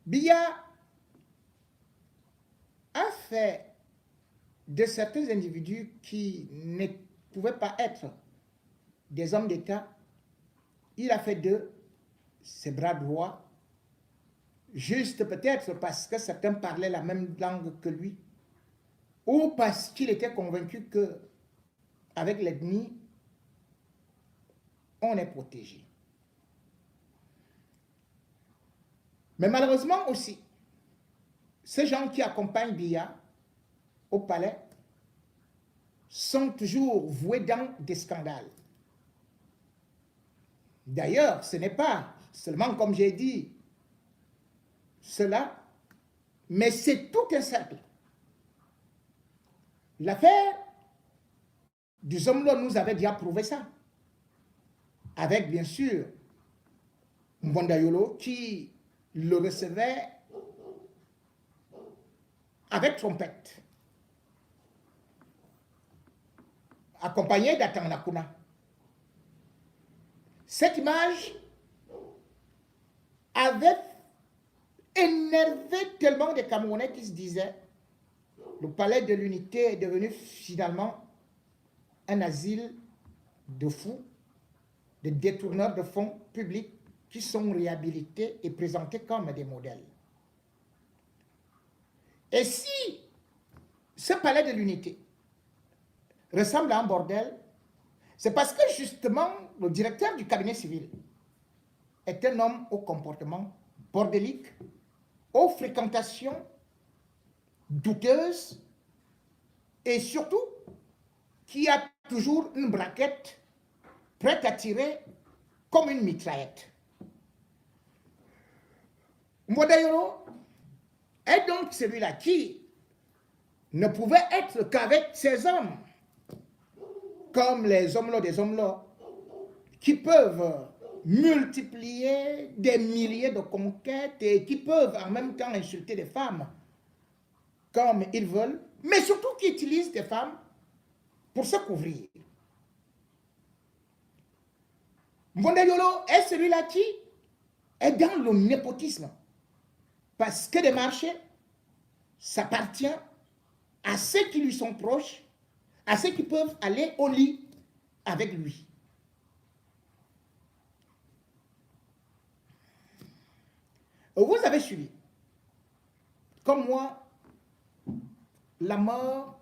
Biya a fait de certains individus qui ne pouvaient pas être des hommes d'État, il a fait d'eux ses bras droits, juste peut-être parce que certains parlaient la même langue que lui, ou parce qu'il était convaincu que avec l'ennemi, on est protégé. Mais malheureusement aussi, ces gens qui accompagnent Biya au palais sont toujours voués dans des scandales. D'ailleurs, ce n'est pas seulement, comme j'ai dit, cela, mais c'est tout un cercle. L'affaire du Zomlo nous avait déjà prouvé ça. Avec, bien sûr, Mbondayolo qui le recevait avec trompette, accompagné d'Atanakuna. Cette image avait énervé tellement de Camerounais qui se disaient le palais de l'unité est devenu finalement un asile de fous, de détourneurs de fonds publics qui sont réhabilités et présentés comme des modèles. Et si ce palais de l'unité ressemble à un bordel, c'est parce que justement le directeur du cabinet civil est un homme au comportement bordélique, aux fréquentations douteuses et surtout qui a toujours une braquette prête à tirer comme une mitraillette. Mbondayolo est donc celui-là qui ne pouvait être qu'avec ses hommes, comme les hommes-là des hommes-là, qui peuvent multiplier des milliers de conquêtes et qui peuvent en même temps insulter des femmes comme ils veulent, mais surtout qui utilisent des femmes pour se couvrir. Mbondayolo est celui-là qui est dans le népotisme. Parce que les marchés, s'appartient à ceux qui lui sont proches, à ceux qui peuvent aller au lit avec lui. Vous avez suivi, comme moi, la mort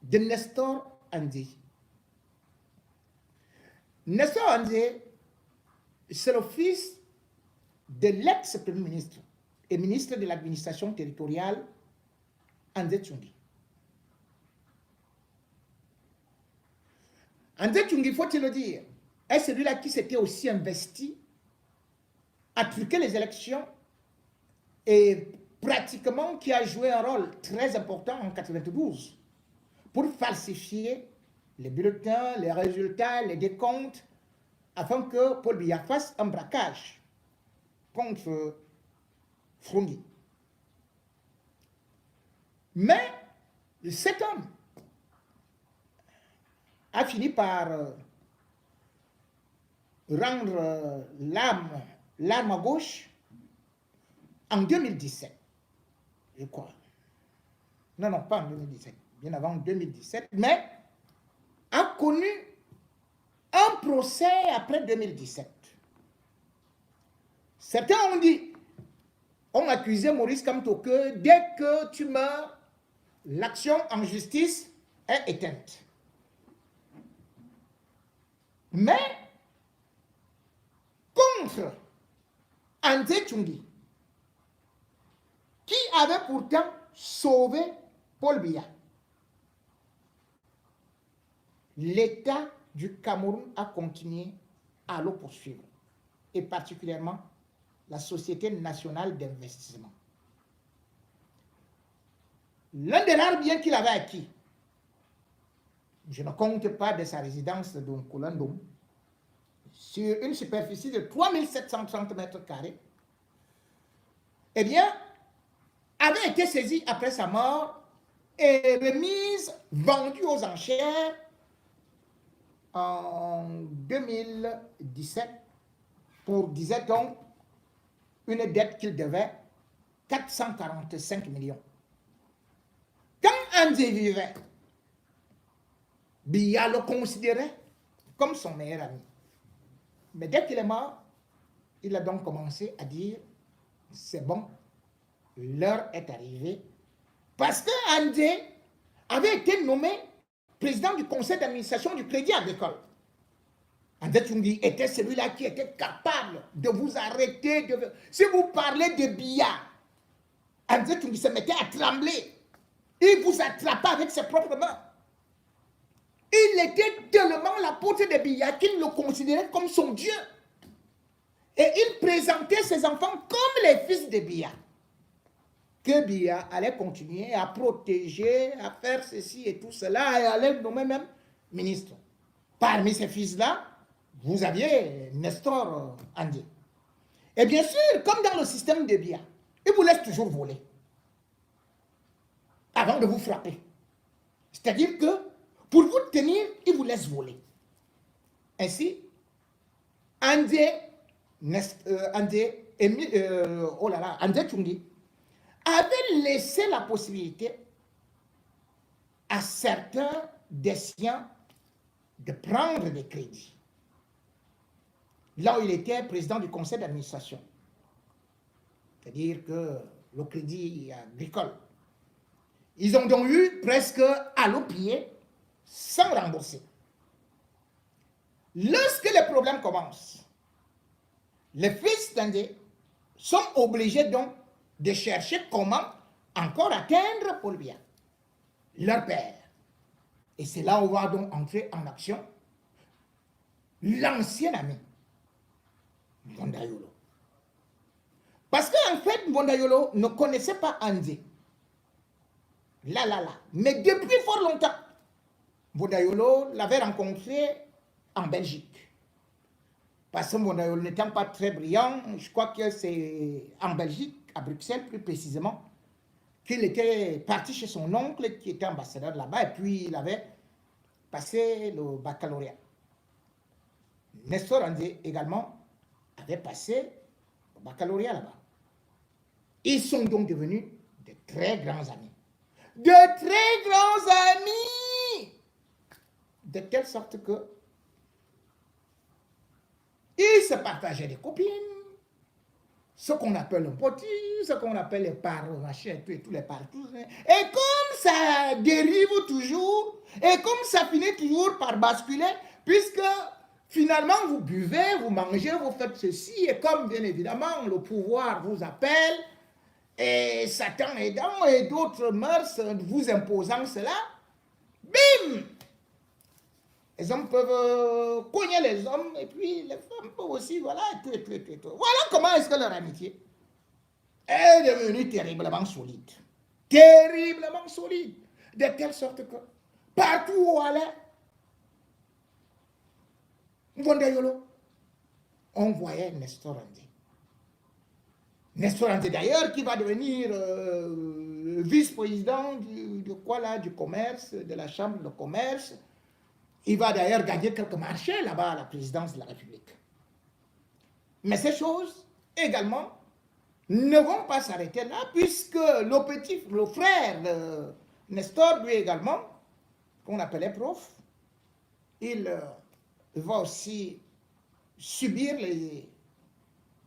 de Nestor Andé. Nestor Andé, c'est le fils de l'ex-premier ministre et ministre de l'administration territoriale, André Tchungi. André Tchungi, faut-il le dire, est celui-là qui s'était aussi investi à truquer les élections et pratiquement qui a joué un rôle très important en 1992 pour falsifier les bulletins, les résultats, les décomptes, afin que Paul Biya fasse un braquage contre Frongi. Mais cet homme a fini par rendre l'arme à gauche en 2017, je crois. Non, pas en 2017, bien avant 2017, mais a connu un procès après 2017. Certains ont dit, ont accusé Maurice Kamto que dès que tu meurs, l'action en justice est éteinte. Mais contre André Tchungi, qui avait pourtant sauvé Paul Biya, l'État du Cameroun a continué à le poursuivre, et particulièrement la Société nationale d'investissement. L'un des rares biens qu'il avait acquis, je ne compte pas de sa résidence de Nkoulondom, sur une superficie de 3730 mètres carrés, eh bien, avait été saisi après sa mort et remise, vendue aux enchères en 2017 pour, disait-on, une dette qu'il devait 445 millions. Quand André vivait, Biya le considérait comme son meilleur ami. Mais dès qu'il est mort, il a donc commencé à dire, c'est bon, l'heure est arrivée. Parce que André avait été nommé président du conseil d'administration du Crédit Agricole. André Tchungui était celui-là qui était capable de vous arrêter. Si vous parlez de Biya, André Tchungui se mettait à trembler. Il vous attrapa avec ses propres mains. Il était tellement l'apôtre de Biya qu'il le considérait comme son Dieu. Et il présentait ses enfants comme les fils de Biya. Que Biya allait continuer à protéger, à faire ceci et tout cela, et allait nommer même ministre. Parmi ces fils-là, vous aviez Nestor André. Et bien sûr, comme dans le système de Biya, il vous laisse toujours voler avant de vous frapper. C'est-à-dire que pour vous tenir, il vous laisse voler. Ainsi, André Tchungui avait laissé la possibilité à certains des siens de prendre des crédits. Là où il était président du conseil d'administration. C'est-à-dire que le crédit agricole. Ils ont donc eu presque à l'eau pied sans rembourser. Lorsque les problèmes commencent, les fils d'André sont obligés donc de chercher comment encore atteindre Paul Biya, leur père. Et c'est là où va donc entrer en action l'ancien ami, Mbonda-Yolo. Parce qu'en fait, Mbonda-Yolo ne connaissait pas André. Là. Mais depuis fort longtemps, Mbonda-Yolo l'avait rencontré en Belgique. Parce que Mbonda-Yolo n'étant pas très brillant, je crois que c'est en Belgique, à Bruxelles plus précisément, qu'il était parti chez son oncle qui était ambassadeur là-bas et puis il avait passé le baccalauréat. Nestor André également avait passé le baccalauréat là-bas. Ils sont donc devenus de très grands amis. De très grands amis! De telle sorte que ils se partageaient des copines, ce qu'on appelle un potis, ce qu'on appelle les parts, machin, et tous les partout. Et comme ça dérive toujours, et comme ça finit toujours par basculer, puisque finalement vous buvez, vous mangez, vous faites ceci, et comme bien évidemment le pouvoir vous appelle, et Satan aidant, et d'autres mœurs vous imposant cela, bim! Les hommes peuvent cogner les hommes, et puis les femmes peuvent aussi, voilà, tout. Voilà comment est-ce que leur amitié est devenue terriblement solide. Terriblement solide. De telle sorte que, partout où on allait, Mbonda-Yolo, on voyait Nestor André. Nestor André d'ailleurs, qui va devenir vice-président du commerce, de la chambre de commerce. Il va d'ailleurs gagner quelques marchés là-bas à la présidence de la République. Mais ces choses, également, ne vont pas s'arrêter là, puisque le frère de Nestor, lui également, qu'on appelait prof, il va aussi subir les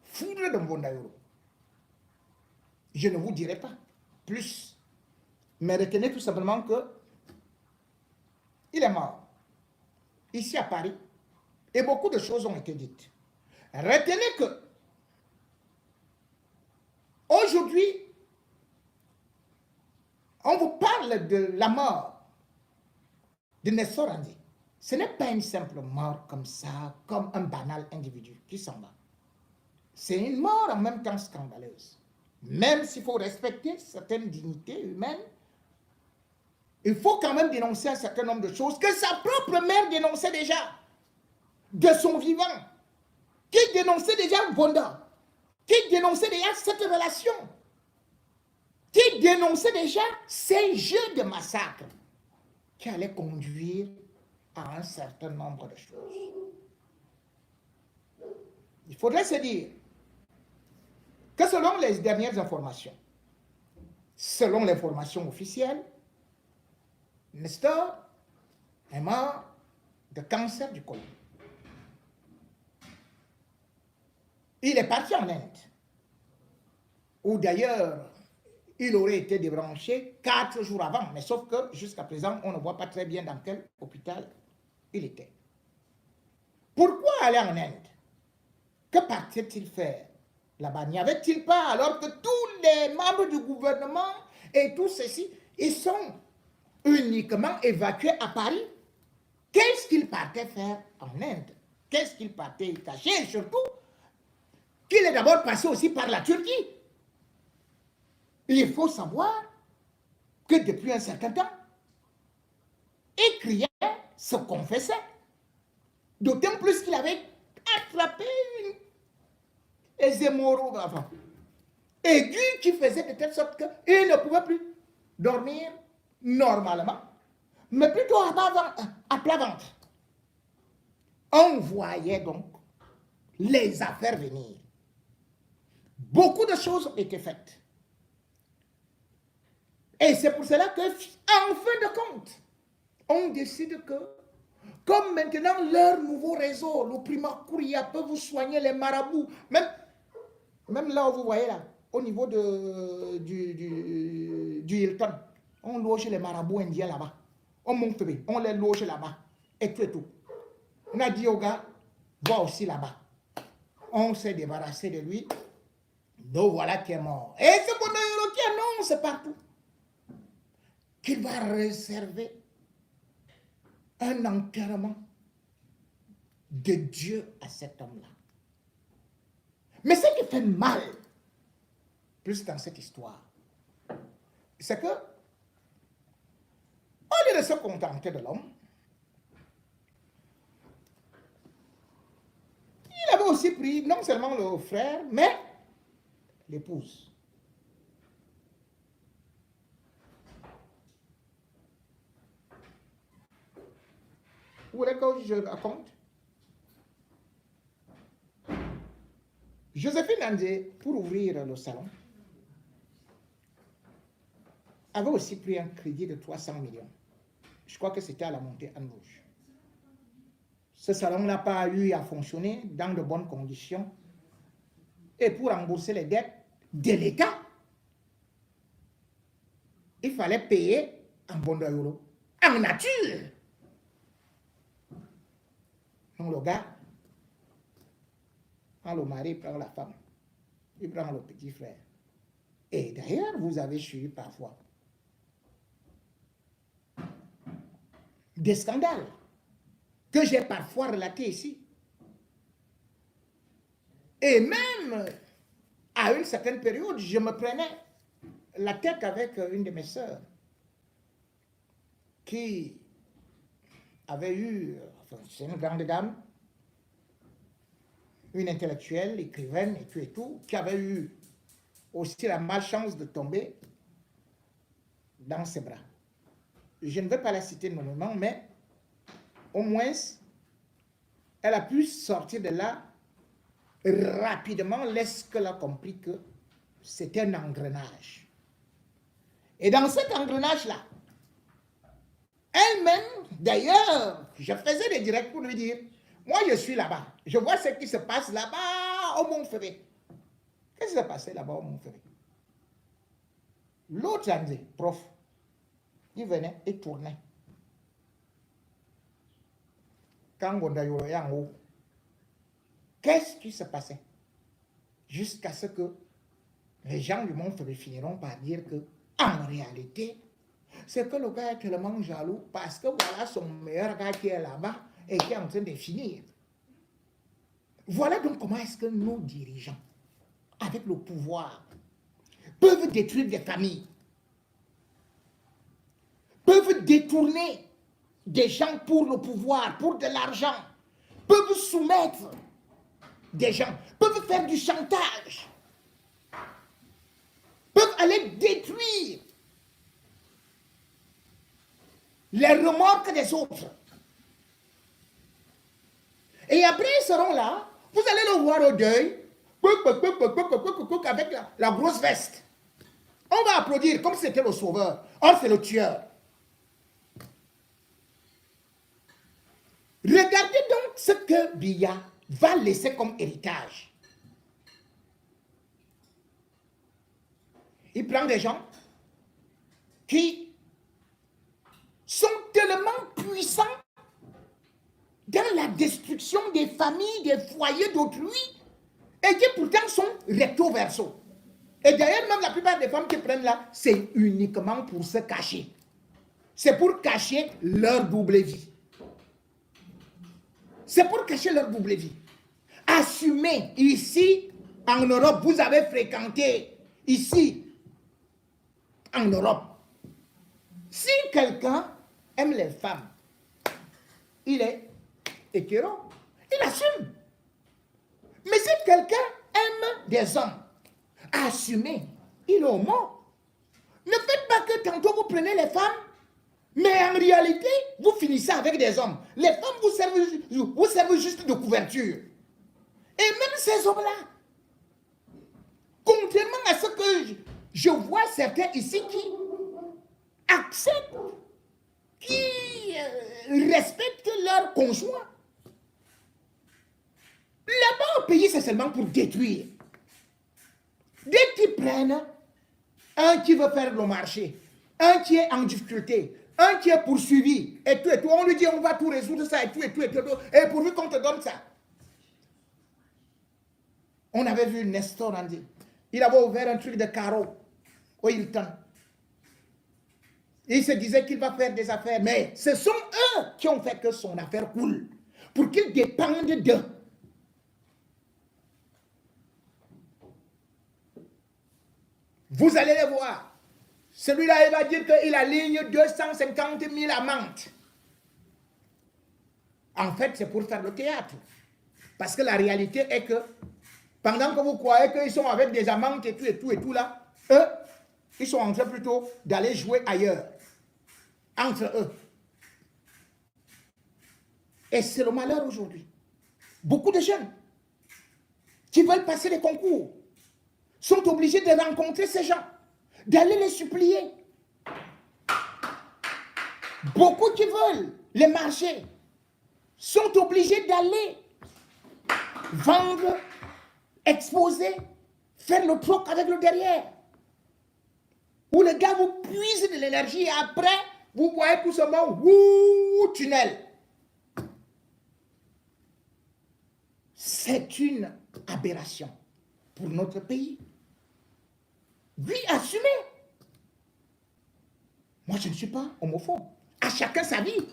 foudres de Mbonda-Yolo. Je ne vous dirai pas plus, mais retenez tout simplement que il est mort ici à Paris, et beaucoup de choses ont été dites. Retenez que aujourd'hui, on vous parle de la mort de Nestor André. Ce n'est pas une simple mort comme ça, comme un banal individu qui s'en va. C'est une mort en même temps scandaleuse. Même s'il faut respecter certaines dignités humaines, il faut quand même dénoncer un certain nombre de choses que sa propre mère dénonçait déjà, de son vivant, qui dénonçait déjà Mbonda, qui dénonçait déjà cette relation, qui dénonçait déjà ces jeux de massacre qui allaient conduire à un certain nombre de choses. Il faudrait se dire que selon les dernières informations, selon l'information officielle, Nestor est mort de cancer du côlon. Il est parti en Inde, où d'ailleurs il aurait été débranché 4 jours avant, mais sauf que jusqu'à présent, on ne voit pas très bien dans quel hôpital il était. Pourquoi aller en Inde? Que partait-il faire là-bas? N'y avait-il pas, alors que tous les membres du gouvernement et tout ceci, ils sont uniquement évacués à Paris? Qu'est-ce qu'il partait faire en Inde? Qu'est-ce qu'il partait cacher? Et surtout, qu'il est d'abord passé aussi par la Turquie. Il faut savoir que depuis un certain temps, il criait, se confessait. D'autant plus qu'il avait attrapé les hémorroïdes aiguës qui faisaient de telle sorte qu'il ne pouvait plus dormir normalement, mais plutôt à plat ventre. On voyait donc les affaires venir. Beaucoup de choses ont été faites. Et c'est pour cela que, en fin de compte, on décide que, comme maintenant leur nouveau réseau, le Prima Curia, peut vous soigner les marabouts, même là où vous voyez là, au niveau du Hilton, on loge les marabouts indiens là-bas. On monte, on les loge là-bas. Et tout et tout. On a dit au gars, va aussi là-bas. On s'est débarrassé de lui. Donc voilà qui est mort. Et c'est Bondoyoro qui annonce partout qu'il va réserver un enterrement de Dieu à cet homme-là. Mais ce qui fait mal, plus dans cette histoire, c'est que, au lieu de se contenter de l'homme, il avait aussi pris non seulement le frère, mais l'épouse. Vous voulez que je raconte? Joséphine Andé, pour ouvrir le salon, avait aussi pris un crédit de 300 millions. Je crois que c'était à la montée en rouge. Ce salon n'a pas eu à fonctionner dans de bonnes conditions. Et pour rembourser les dettes de l'État, il fallait payer en Bondoyoro, en nature. Donc le gars, quand le mari prend la femme, il prend le petit frère. Et d'ailleurs, vous avez suivi parfois des scandales que j'ai parfois relatés ici. Et même à une certaine période, je me prenais la tête avec une de mes sœurs qui avait eu, enfin, c'est une grande dame, une intellectuelle, écrivaine et tout, qui avait eu aussi la malchance de tomber dans ses bras. Je ne vais pas la citer nommément, mais au moins, elle a pu sortir de là rapidement lorsqu'elle a compris que c'était un engrenage. Et dans cet engrenage-là, elle-même, d'ailleurs, je faisais des directs pour lui dire, moi je suis là-bas, je vois ce qui se passe là-bas au Mont-Ferré. Qu'est-ce qui s'est passé là-bas au Mont-Ferré? L'autre André, prof, il venait et tournait. Quand Gondayoro est en haut, qu'est-ce qui se passait? Jusqu'à ce que les gens du Mont-Ferré finiront par dire que, en réalité, c'est que le gars est tellement jaloux parce que voilà son meilleur gars qui est là-bas et qui est en train de finir. Voilà donc comment est-ce que nos dirigeants, avec le pouvoir, peuvent détruire des familles, peuvent détourner des gens pour le pouvoir, pour de l'argent, peuvent soumettre des gens, peuvent faire du chantage, peuvent aller détruire les remorques des autres. Et après, ils seront là, vous allez le voir au deuil, avec la grosse veste. On va applaudir comme si c'était le sauveur. Or, c'est le tueur. Regardez donc ce que Biya va laisser comme héritage. Il prend des gens qui sont tellement puissants dans la destruction des familles, des foyers d'autrui, et qui pourtant sont recto verso. Et d'ailleurs, même la plupart des femmes qui prennent là, c'est uniquement pour se cacher. C'est pour cacher leur double vie. C'est pour cacher leur double vie. Assumez, ici, en Europe, vous avez fréquenté, ici, en Europe. Si quelqu'un aime les femmes, il est hétéro, il assume. Mais si quelqu'un aime des hommes, assumez, il est homo. Ne faites pas que tantôt vous prenez les femmes, mais en réalité, vous finissez avec des hommes. Les femmes vous servent juste de couverture. Et même ces hommes-là, contrairement à ce que je vois certains ici qui acceptent, qui respectent leurs conjoints. Là-bas au pays, c'est seulement pour détruire. Dès qu'ils prennent un qui veut faire le marché, un qui est en difficulté, un qui est poursuivi, et tout, on lui dit on va tout résoudre ça, et tout, et pourvu qu'on te donne ça. On avait vu Nestor Andy. Il avait ouvert un truc de carreau au Hilton. Il se disait qu'il va faire des affaires, mais ce sont eux qui ont fait que son affaire coule, pour qu'ils dépendent d'eux. Vous allez les voir. Celui-là, il va dire qu'il aligne 250 000 amantes. En fait, c'est pour faire le théâtre. Parce que la réalité est que, pendant que vous croyez qu'ils sont avec des amantes et tout là, eux, ils sont en train plutôt d'aller jouer ailleurs. Entre eux. Et c'est le malheur aujourd'hui. Beaucoup de jeunes qui veulent passer les concours sont obligés de rencontrer ces gens, d'aller les supplier. Beaucoup qui veulent les marchés sont obligés d'aller vendre, exposer, faire le troc avec le derrière. Où le gars vous puise de l'énergie et après, vous voyez tout simplement, wouh, tunnel. C'est une aberration pour notre pays. Oui, assumez. Moi, je ne suis pas homophobe. À chacun sa vie.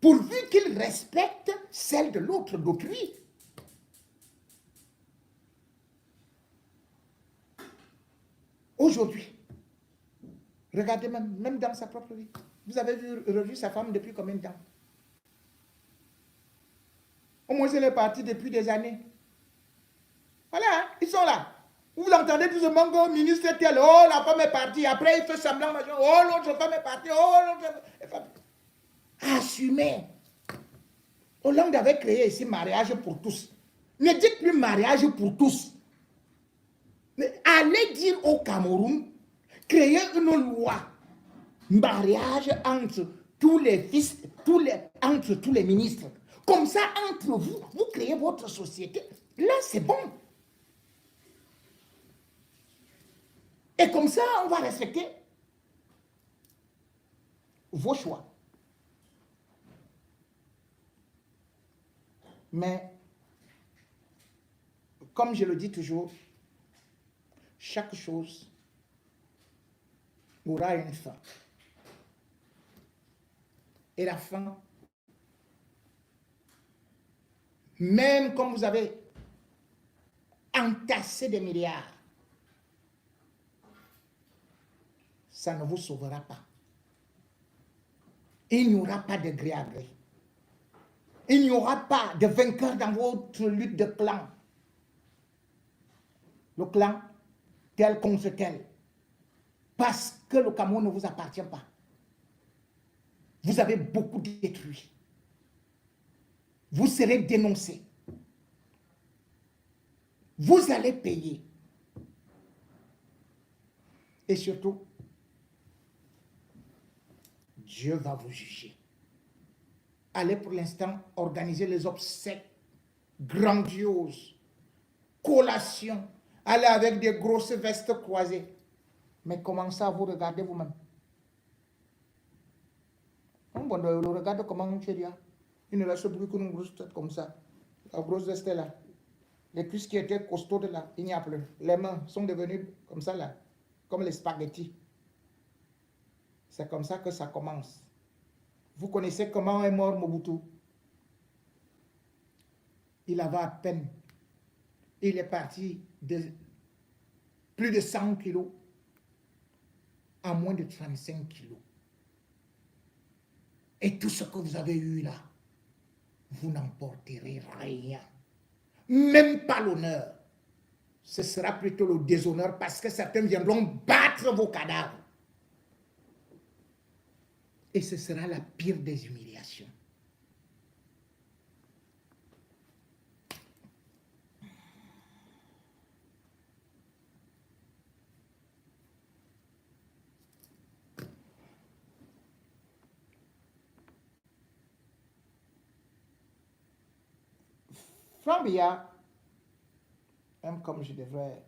Pourvu qu'il respecte celle de l'autre, d'autrui. Aujourd'hui, regardez même dans sa propre vie. Vous avez revu sa femme depuis combien de temps? Au moins, elle est partie depuis des années. Voilà, ils sont là. Vous entendez tout ce monde, ministre tel, oh, la femme est partie. Après, il fait semblant, oh, l'autre femme est partie, oh, l'autre femme. Assumez. Hollande avait créé ici mariage pour tous. Ne dites plus mariage pour tous. Mais allez dire au Cameroun, créer une loi, mariage entre tous les fils, entre tous les ministres. Comme ça, entre vous, vous créez votre société. Là, c'est bon. Et comme ça, on va respecter vos choix. Mais, comme je le dis toujours, chaque chose aura une fin. Et la fin, même comme vous avez entassé des milliards, ça ne vous sauvera pas. Il n'y aura pas de gré à gré. Il n'y aura pas de vainqueur dans votre lutte de clan. Le clan tel contre tel. Parce que le Cameroun ne vous appartient pas. Vous avez beaucoup détruit. Vous serez dénoncé. Vous allez payer. Et surtout, Dieu va vous juger. Allez pour l'instant organiser les obsèques grandioses, collations, allez avec des grosses vestes croisées. Mais commencez à vous regarder vous-même. Regarde comment tu es. Il ne reste plus qu'une grosse tête comme ça. La grosse veste est là. Les cuisses qui étaient costaudes là, il n'y a plus. Les mains sont devenues comme ça là, comme les spaghettis. C'est comme ça que ça commence. Vous connaissez comment est mort Mobutu? Il avait à peine. Il est parti de plus de 100 kilos à moins de 35 kilos. Et tout ce que vous avez eu là, vous n'emporterez rien. Même pas l'honneur. Ce sera plutôt le déshonneur parce que certains viendront battre vos cadavres. Et ce sera la pire des humiliations. Franck Biya, même comme je devrais...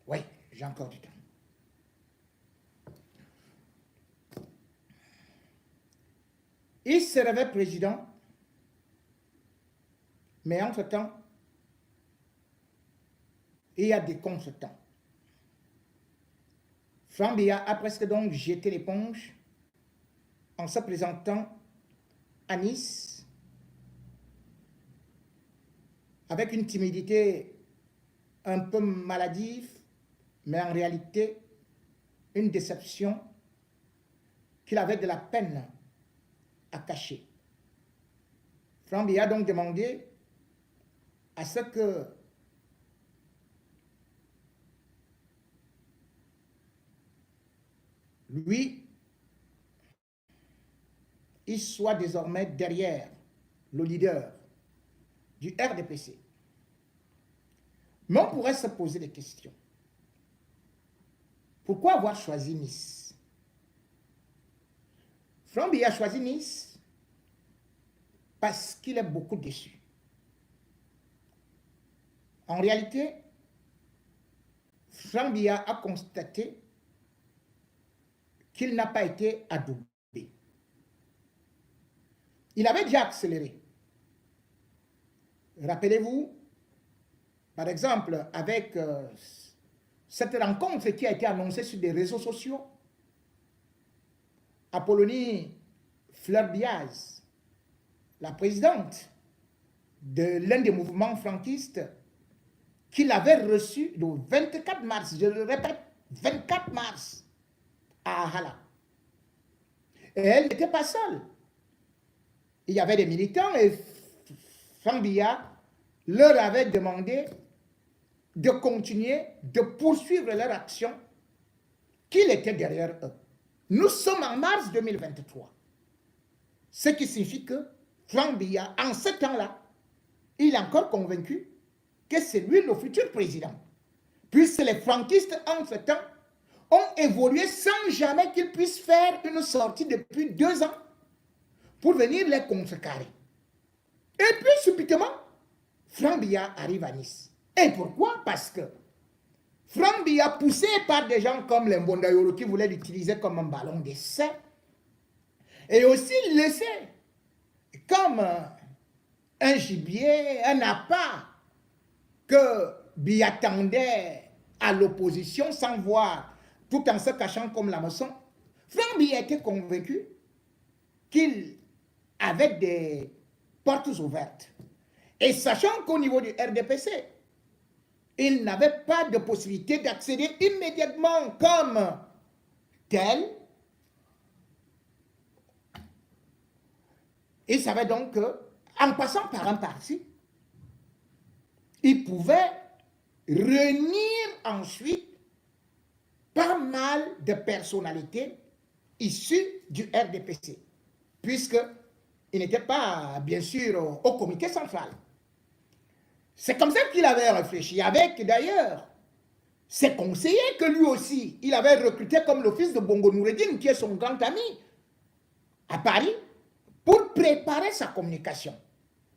Oui, j'ai encore du temps. Il se réveille président, mais entre-temps, il y a des contretemps. Franck Biya a presque donc jeté l'éponge en se présentant à Nice avec une timidité un peu maladive, mais en réalité, une déception qu'il avait de la peine à cacher. Franck Biya a donc demandé à ce que lui, il soit désormais derrière le leader du RDPC. Mais on pourrait se poser des questions. Pourquoi avoir choisi Nice? Franck Biya a choisi Nice parce qu'il est beaucoup déçu. En réalité, Franck Biya a constaté qu'il n'a pas été adoubé. Il avait déjà accéléré. Rappelez-vous, par exemple, avec cette rencontre qui a été annoncée sur des réseaux sociaux, Apollonie Fleur-Diaz, la présidente de l'un des mouvements franquistes, qu'il avait reçu le 24 mars, je le répète, 24 mars, à Ahala. Et elle n'était pas seule. Il y avait des militants et Franck Biya leur avait demandé de continuer, de poursuivre leur action, qu'il était derrière eux. Nous sommes en mars 2023. Ce qui signifie que Franck Biya, en ce temps-là, il est encore convaincu que c'est lui le futur président. Puisque les franquistes, entre-temps, ont évolué sans jamais qu'ils puissent faire une sortie depuis 2 ans pour venir les contrecarrer. Et puis, subitement, Franck Biya arrive à Nice. Et pourquoi? Parce que Franck Biya, poussé par des gens comme les Mbondayolo qui voulaient l'utiliser comme un ballon d'essai, et aussi laissé comme un gibier, un appât que Biya tendait à l'opposition sans voir, tout en se cachant comme l'hameçon. Franck Biya était convaincu qu'il avait des portes ouvertes. Et sachant qu'au niveau du RDPC, il n'avait pas de possibilité d'accéder immédiatement comme tel, il savait donc qu'en passant par un parti, il pouvait réunir ensuite pas mal de personnalités issues du RDPC, puisqu'il n'était pas, bien sûr, au comité central. C'est comme ça qu'il avait réfléchi, avec d'ailleurs ses conseillers que lui aussi, il avait recruté comme le fils de Bongo Noureddine, qui est son grand ami, à Paris, pour préparer sa communication.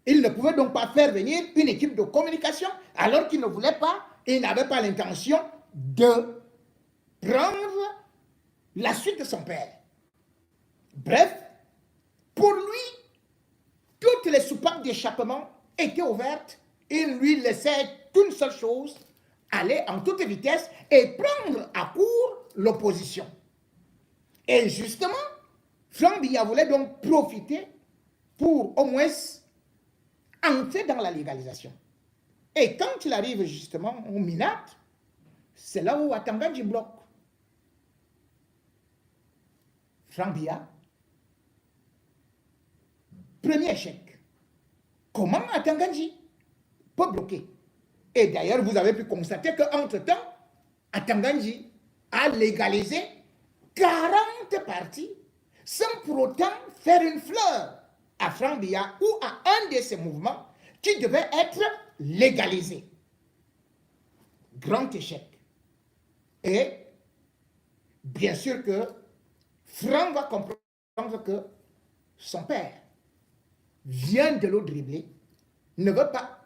Il ne pouvait donc pas faire venir une équipe de communication alors qu'il ne voulait pas, et il n'avait pas l'intention de prendre la suite de son père. Bref, pour lui, toutes les soupapes d'échappement étaient ouvertes. Il lui laissait qu'une seule chose, aller en toute vitesse et prendre à court l'opposition. Et justement, Franck Biya voulait donc profiter pour au moins entrer dans la légalisation. Et quand il arrive justement au Minat, c'est là où Atanganji bloque. Franck Biya, premier échec. Comment Atanganji peut bloquer? Et d'ailleurs, vous avez pu constater qu'entre-temps, Atanganji a légalisé 40 partis sans pour autant faire une fleur à Franck Biya ou à un de ces mouvements qui devait être légalisé. Grand échec. Et bien sûr que Franck va comprendre que son père vient de le dribbler, ne veut pas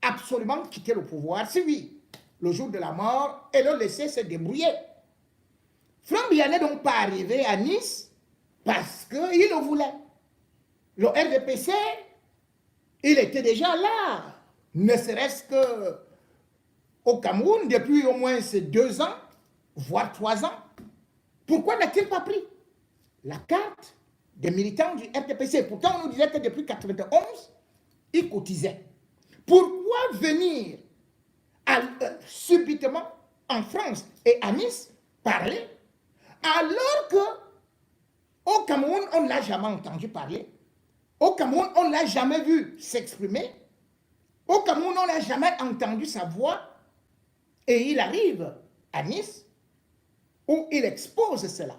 absolument quitter le pouvoir, si oui, le jour de la mort, et le laisser se débrouiller. Franck Biya n'est donc pas arrivé à Nice parce qu'il le voulait. Le RDPC, il était déjà là, ne serait-ce qu'au Cameroun depuis au moins 2 ans, voire 3 ans. Pourquoi n'a-t-il pas pris la carte des militants du RDPC? Pourtant, on nous disait que depuis 1991, il cotisait. Pourquoi venir subitement en France et à Nice parler alors que au Cameroun, on ne l'a jamais entendu parler? Au Cameroun, on ne l'a jamais vu s'exprimer. Au Cameroun, on n'a jamais entendu sa voix. Et il arrive à Nice où il expose cela.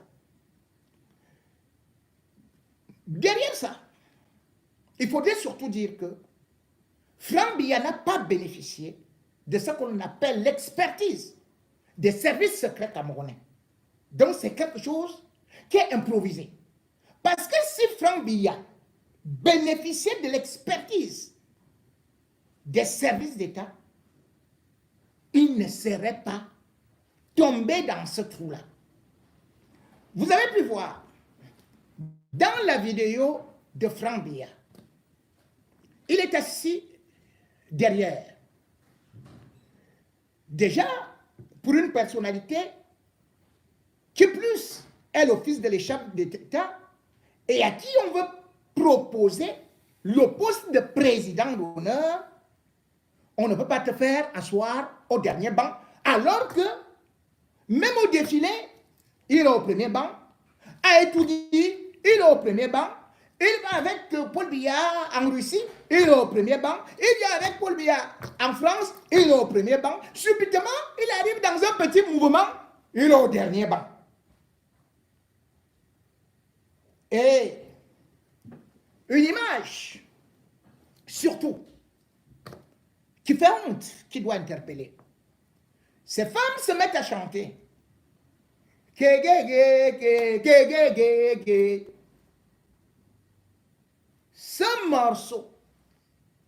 Derrière ça, il faudrait surtout dire que Franck Biya n'a pas bénéficié de ce qu'on appelle l'expertise des services secrets camerounais. Donc c'est quelque chose qui est improvisé. Parce que si Franck Biya bénéficiait de l'expertise des services d'État, il ne serait pas tombé dans ce trou-là. Vous avez pu voir dans la vidéo de Franck Biya, il est assis derrière. Déjà, pour une personnalité qui plus est le fils de l'échappe d'État et à qui on veut proposer le poste de président d'honneur, on ne peut pas te faire asseoir au dernier banc, alors que même au défilé, il est au premier banc, à étudier, il est au premier banc, il va avec Paul Biya en Russie, il est au premier banc, il vient avec Paul Biya en France, il est au premier banc, subitement, il arrive dans un petit mouvement, il est au dernier banc. Et une image, surtout, qui fait honte, qui doit interpeller. Ces femmes se mettent à chanter. Ce morceau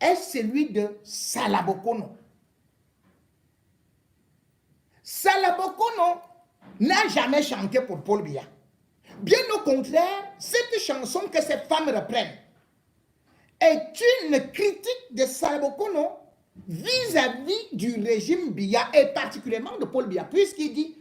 est celui de Salabokono. Salabokono n'a jamais chanté pour Paul Biya. Bien au contraire, cette chanson que ces femmes reprennent est une critique de Salabokono vis-à-vis du régime Biya et particulièrement de Paul Biya, puisqu'il dit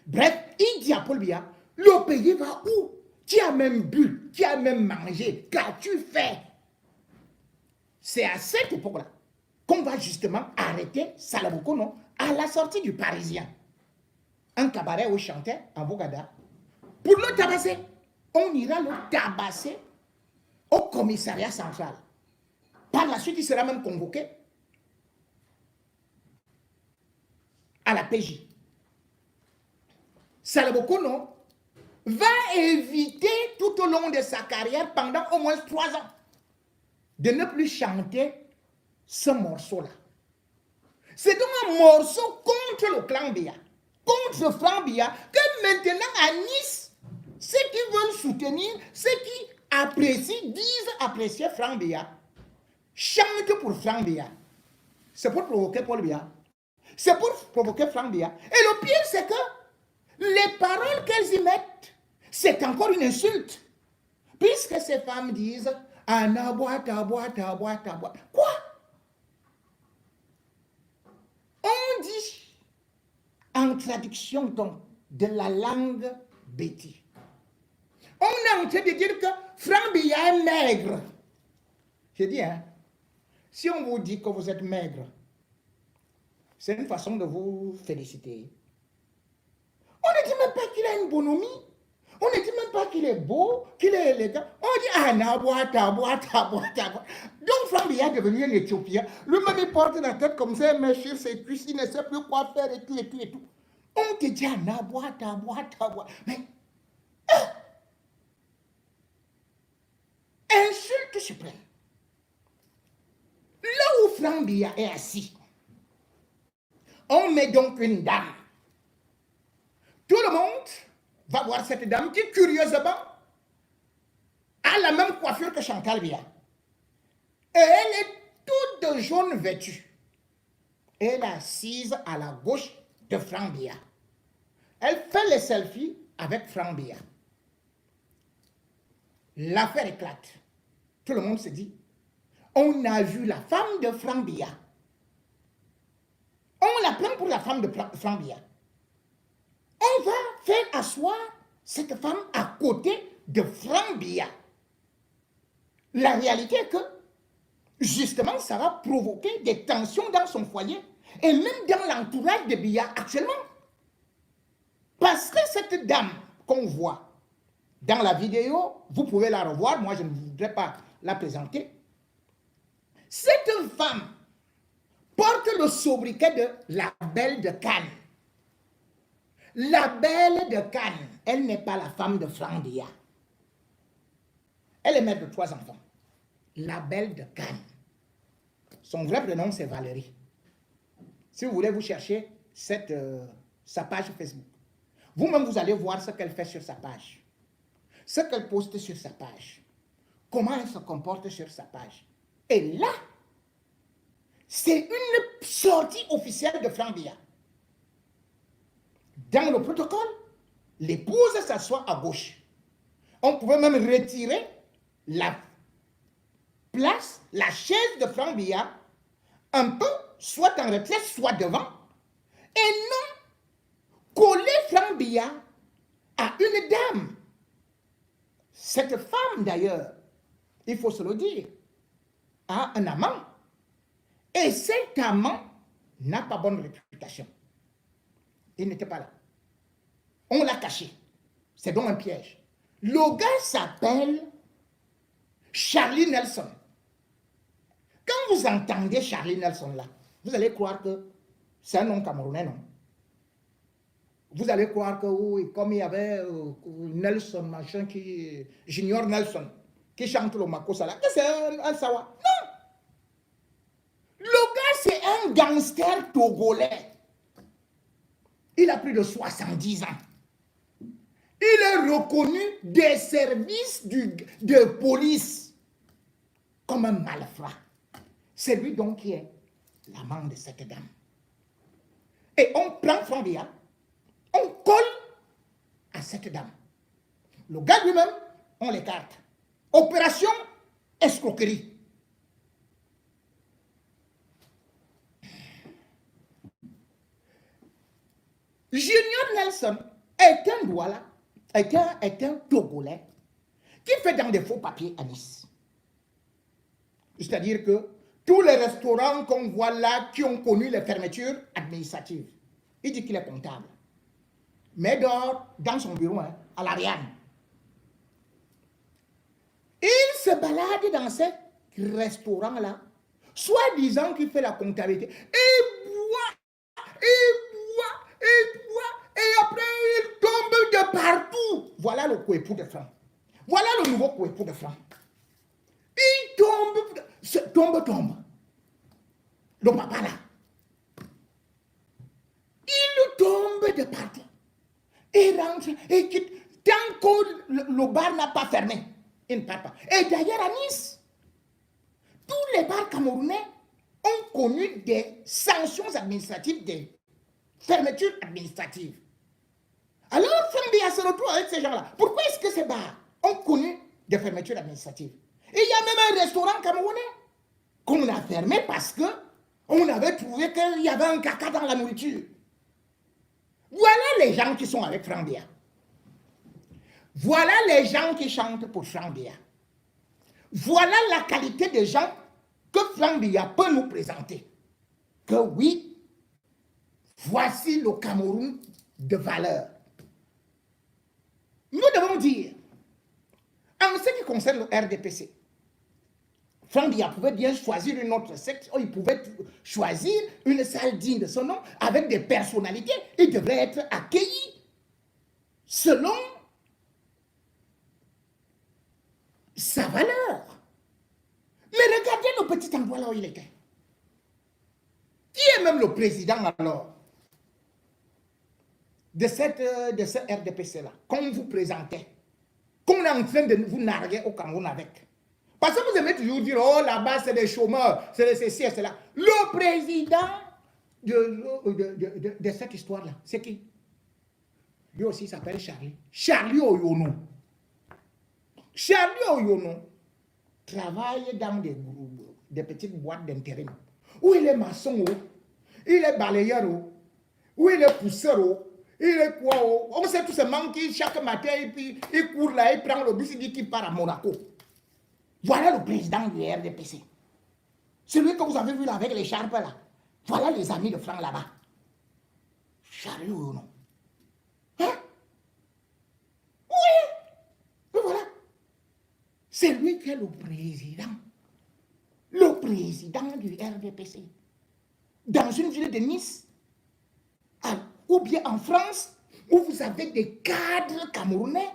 bref, il dit à Paul Biya, le pays va où? Qui a même bu? Qui a même mangé? Qu'as-tu fait? C'est à cette époque-là qu'on va justement arrêter Salabokono à la sortie du Parisien. Un cabaret où il chantait en Bogada. Pour le tabasser, on ira le tabasser au commissariat central. Par la suite, il sera même convoqué à la PJ. Salabokono va éviter tout au long de sa carrière, pendant au moins 3 ans, de ne plus chanter ce morceau-là. C'est donc un morceau contre le clan Biya, contre Franck Biya, que maintenant à Nice, ceux qui veulent soutenir, ceux qui apprécient, disent apprécier Franck Biya, chantent pour Franck Biya. C'est pour provoquer Paul Biya. C'est pour provoquer Franck Biya. Et le pire, c'est que les paroles qu'elles y mettent, c'est encore une insulte. Puisque ces femmes disent Anabwa, tabwa, tabwa, tabwa. Quoi? On dit, en traduction donc de la langue béti, on est en train de dire que Franck Biya est maigre. Je dis, hein, si on vous dit que vous êtes maigre, c'est une façon de vous féliciter. On ne dit même pas qu'il a une bonhomie. On ne dit même pas qu'il est beau, qu'il est élégant. On dit, ah, nabwa, tabwa, tabwa, tabwa. Donc, Franck Biya est devenu un Éthiopien. Lui-même, il porte la tête comme ça, mais sur ses cuisses, il ne sait plus quoi faire et tout, et tout, et tout. On te dit, ah, nabwa, tabwa, tabwa. Mais, insulte suprême. Là où Franck Biya est assis, on met donc une dame. Tout le monde va voir cette dame qui, curieusement, a la même coiffure que Chantal Biya. Et elle est toute de jaune vêtue. Elle est assise à la gauche de Franck Biya. Elle fait les selfies avec Franck Biya. L'affaire éclate. Tout le monde se dit, on a vu la femme de Franck Biya. On la prend pour la femme de Franck Biya. On va faire asseoir cette femme à côté de Franck Biya. La réalité est que, justement, ça va provoquer des tensions dans son foyer et même dans l'entourage de Biya actuellement. Parce que cette dame qu'on voit dans la vidéo, vous pouvez la revoir, moi je ne voudrais pas la présenter. Cette femme porte le sobriquet de la belle de Cannes. La belle de Cannes, elle n'est pas la femme de Franck Biya. Elle est mère de 3 enfants. La belle de Cannes. Son vrai prénom, c'est Valérie. Si vous voulez, vous cherchez sa page Facebook. Vous-même, vous allez voir ce qu'elle fait sur sa page. Ce qu'elle poste sur sa page. Comment elle se comporte sur sa page. Et là, c'est une sortie officielle de Franck Biya. Dans le protocole, l'épouse s'assoit à gauche. On pouvait même retirer la place, la chaise de Franck Biya, un peu, soit en retrait, soit devant, et non coller Franck Biya à une dame. Cette femme, d'ailleurs, il faut se le dire, a un amant. Et cet amant n'a pas bonne réputation. Il n'était pas là. On l'a caché. C'est donc un piège. Le gars s'appelle Charlie Nelson. Quand vous entendez Charlie Nelson là, vous allez croire que c'est un nom camerounais, non? Vous allez croire que, oui, comme il y avait Nelson, machin, Junior Nelson, qui chante le Makossa là, que c'est un Sawa. Non! Le gars, c'est un gangster togolais. Il a plus de 70 ans. Il est reconnu des services de police comme un malfrat. C'est lui donc qui est l'amant de cette dame. Et on prend Franck Biya, on colle à cette dame. Le gars lui-même, on l'écarte. Opération escroquerie. Junior Nelson est un Douala, est un Togolais qui fait dans des faux papiers à Nice. C'est-à-dire que tous les restaurants qu'on voit là qui ont connu les fermetures administratives, il dit qu'il est comptable. Mais dort dans son bureau, hein, à l'Ariane. Il se balade dans ces restaurants-là, soi-disant qu'il fait la comptabilité. Et boit, et boit, et boit, et après il tombe de partout. voilà le coépoux de Franck. Voilà le nouveau coépoux de Franck. Il tombe. Le papa là. Il tombe de partout. Il rentre et quitte. Tant que le bar n'a pas fermé, il ne part pas. Et d'ailleurs à Nice, tous les bars camerounais ont connu des sanctions administratives, des fermetures administratives. Alors, Fambia se retrouve avec ces gens-là. Pourquoi est-ce que ces bars ont connu des fermetures administratives? Et il y a même un restaurant camerounais qu'on a fermé parce que on avait trouvé qu'il y avait un caca dans la nourriture. Voilà les gens qui sont avec Franck Biya. Voilà les gens qui chantent pour Franck Biya. Voilà la qualité des gens que Franck Biya peut nous présenter. Que oui, voici le Cameroun de valeur. Nous devons dire, en ce qui concerne le RDPC, Franck Biya pouvait bien choisir une autre section, il pouvait choisir une salle digne de son nom, avec des personnalités, il devrait être accueilli selon sa valeur. Mais regardez le petit endroit là où il était. Qui est même le président alors de ce RDPC là, qu'on vous présentait, qu'on est en train de vous narguer au Cameroun avec? Parce que vous aimez toujours dire, oh là-bas c'est des chômeurs, c'est ceci et cela. Le président de cette histoire-là, c'est qui? Lui aussi s'appelle Charlie. Charlie Oyono. Charlie Oyono travaille dans des petites boîtes d'intérim. Où il est maçon, il est balayeur, où il est pousseur, il est quoi? On sait tout simplement qu'il chaque matin, il court là, il prend le bus, il dit qu'il part à Monaco. Voilà le président du RDPC. Celui que vous avez vu là avec les charpes là. Voilà les amis de Franck là-bas. Charlie ou non? Hein? Oui. Et voilà. C'est lui qui est le président. Le président du RDPC. Dans une ville de Nice, ou bien en France, où vous avez des cadres camerounais,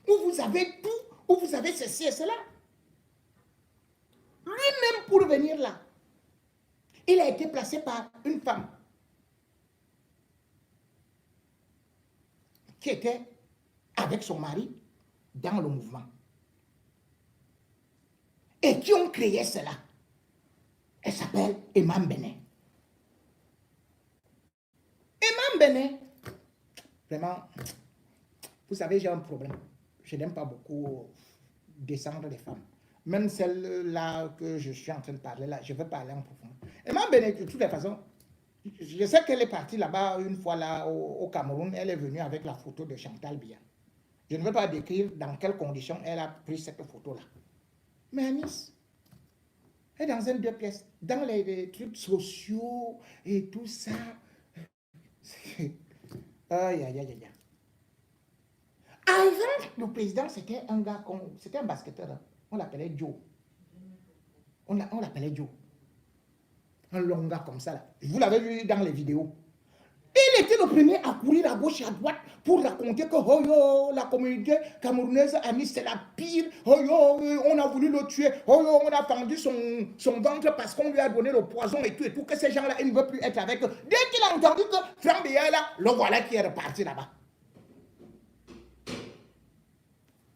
où vous avez tout, où vous avez ceci et cela. Lui-même, pour venir là, il a été placé par une femme qui était avec son mari dans le mouvement. Et qui ont créé cela. Elle s'appelle Imam Benet. Imam Benet, vraiment, vous savez, j'ai un problème. Je n'aime pas beaucoup descendre les femmes. Même celle-là que je suis en train de parler, là, je veux parler en profondeur. Imam Benet, de toutes les façons, je sais qu'elle est partie là-bas une fois là au Cameroun, elle est venue avec la photo de Chantal Biya. Je ne veux pas décrire dans quelles conditions elle a pris cette photo-là. Mais à Nice, elle est dans un 2 pièces, dans les trucs sociaux et tout ça. Aïe, aïe, aïe, aïe. Avant, le président, c'était un gars, c'était un basketteur. Hein. On l'appelait Joe. On l'appelait Joe. Un long gars comme ça. Là. Vous l'avez vu dans les vidéos. Il était le premier à courir à gauche et à droite pour raconter que oh yo, la communauté camerounaise a mis c'est la pire. Oh yo, on a voulu le tuer. Oh yo, on a fendu son ventre parce qu'on lui a donné le poison et tout. Que ces gens-là, ils ne veulent plus être avec eux. Dès qu'il a entendu que Franck Biya est là, le voilà qui est reparti là-bas.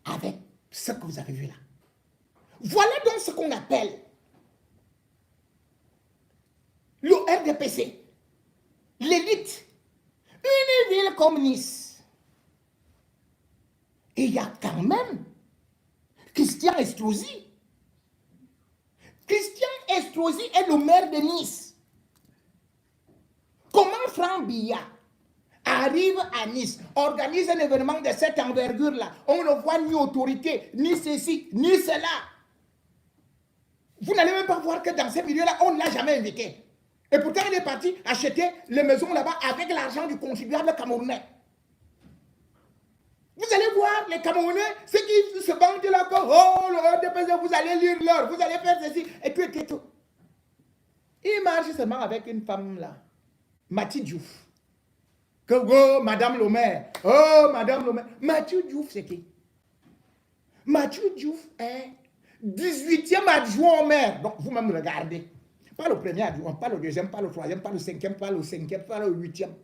Avec ce que vous avez vu là. Voilà donc ce qu'on appelle le RDPC, l'élite. Une ville comme Nice. Et il y a quand même Christian Estrosi. Christian Estrosi est le maire de Nice. Comment Franck Biya arrive à Nice, organise un événement de cette envergure-là, on ne voit ni autorité, ni ceci, ni cela. Vous n'allez même pas voir que dans ces milieux-là, on ne l'a jamais invité. Et pourtant, il est parti acheter les maisons là-bas avec l'argent du contribuable camerounais. Vous allez voir les Camerounais, ceux qui se bandent là, que, oh, le RDPC, vous allez lire l'heure, vous allez faire ceci, et tout, et tout. Il marche seulement avec une femme là, Mati Diouf, Que, oh, Madame le maire, oh, Madame le maire. Mathieu Diouf, c'est qui? Mathieu Diouf est 18e adjoint au maire. Donc, vous-même regardez. Pas le premier adjoint, pas le deuxième, pas le troisième, pas le cinquième, pas le cinquième, pas le huitième.